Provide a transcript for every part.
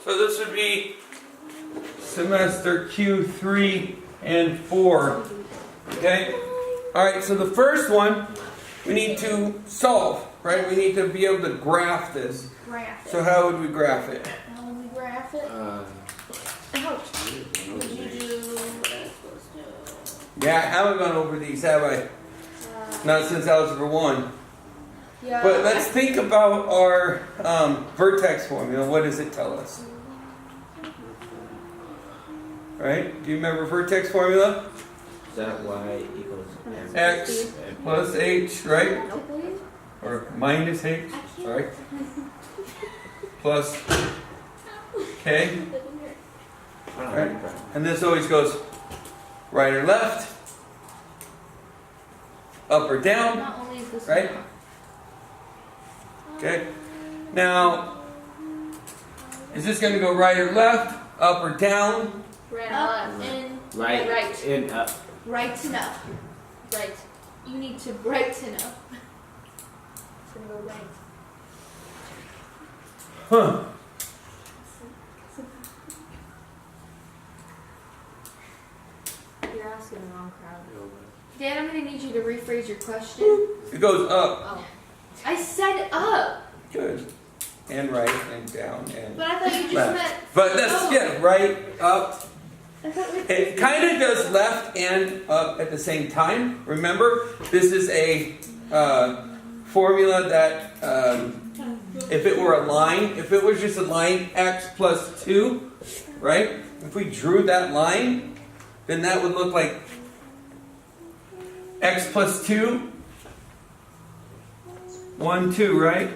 So this would be semester Q3 and 4. Okay? Alright, so the first one we need to solve, right? We need to be able to graph this. Graph it. So how would we graph it? How would we graph it? Would you do what I was supposed to? Yeah, I haven't gone over these, have I? Not since Algebra 1. Yeah. But let's think about our vertex formula. What does it tell us? Right? Do you remember vertex formula? Is that y equals m? X plus h, right? Nope. Or minus h, sorry. Plus k. Right? And this always goes right or left, up or down, Not only is this right? Okay. Now, is this going to go right or left, up or down? Right up and Right. Right. And up. Right enough. Right. You need to brighten enough. It's gonna go right. Huh. You're asking the wrong crowd. Dad, I'm gonna need you to rephrase your question. It goes up. Oh. I said up. Good. And right and down and But I thought you just left. meant. But that's, Oh. yeah, right, up. I thought we It kind of does left and up at the same time. Remember, this is a formula that if it were a line, if it was just a line x plus 2, right? If we drew that line, then that would look like x plus 2, 1, 2, right?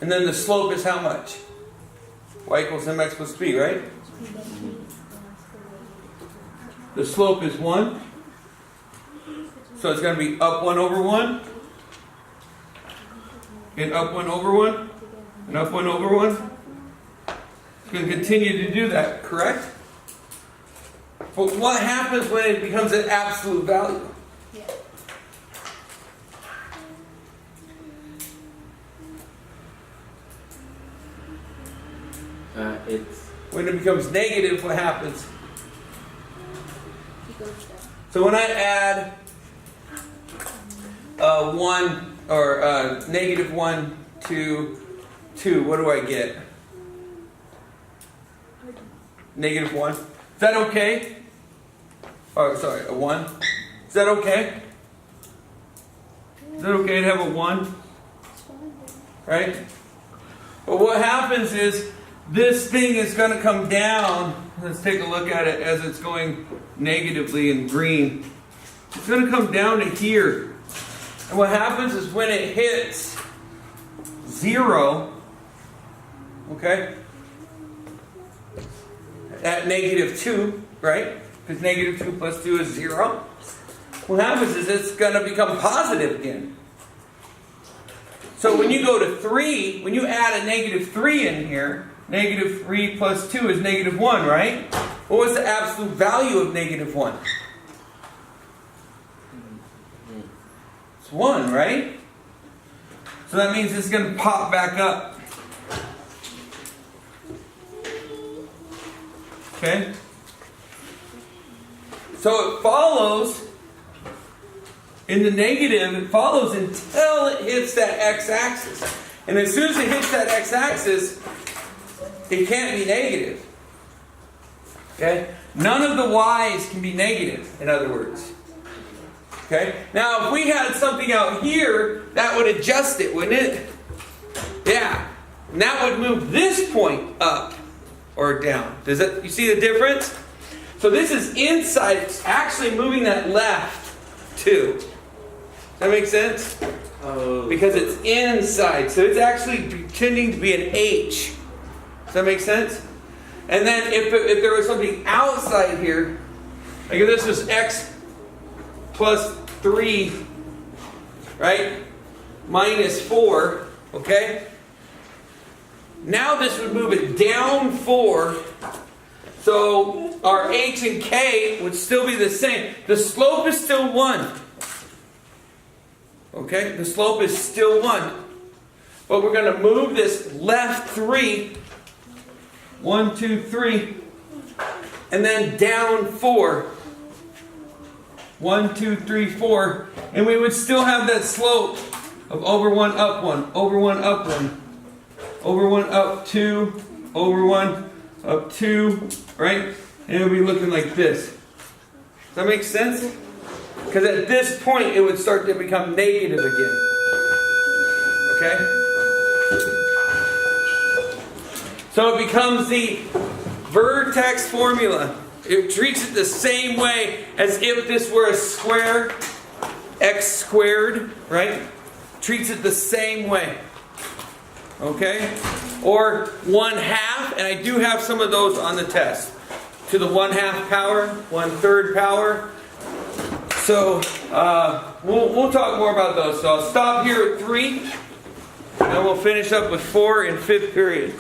And then the slope is how much? Y equals mx plus b, right? The slope is 1. So it's going to be up 1 over 1. And up 1 over 1. And up 1 over 1. It's going to continue to do that, correct? But what happens when it becomes an absolute value? Yeah. It's When it becomes negative, what happens? It goes down. So when I add 1 or negative 1 to 2, what do I get? Negative 1. Is that okay? Oh, sorry, a 1. Is that okay? Is that okay to have a 1? Right? But what happens is this thing is going to come down. Let's take a look at it as it's going negatively in green. It's going to come down to here. And what happens is when it hits 0, okay, at negative 2, right? Because negative 2 plus 2 is 0. What happens is it's going to become positive again. So when you go to 3, when you add a negative 3 in here, negative 3 plus 2 is negative 1, right? What was the absolute value of negative 1? It's 1, right? So that means it's going to pop back up. Okay? So it follows, in the negative, it follows until it hits that x-axis. And as soon as it hits that x-axis, it can't be negative. Okay? None of the y's can be negative, in other words. Okay? Now, if we had something out here, that would adjust it, wouldn't it? Yeah. And that would move this point up or down. Does that, you see the difference? So this is inside. It's actually moving that left, too. Does that make sense? oh, Because it's inside. So it's actually pretending to be an H. Does that make sense? And then if there was something outside here, like if this was x plus 3, right? Minus 4, okay? Now this would move it down 4. So our h and k would still be the same. The slope is still 1. Okay? The slope is still 1. But we're going to move this left 3 1, 2, 3, and then down 4. 1, 2, 3, 4, and we would still have that slope of over 1, up 1, over 1, up 1, over 1, up 2, over 1, up 2, right? And it would be looking like this. Does that make sense? Because at this point, it would start to become negative again. Okay? So it becomes the vertex formula. It treats it the same way as if this were a square, x squared, right? Treats it the same way. Okay? Or 1/2, and I do have some of those on the test. To the 1/2 power, 1/3 power. So we'll talk more about those. So I'll stop here at 3, and we'll finish up with 4 and 5th period.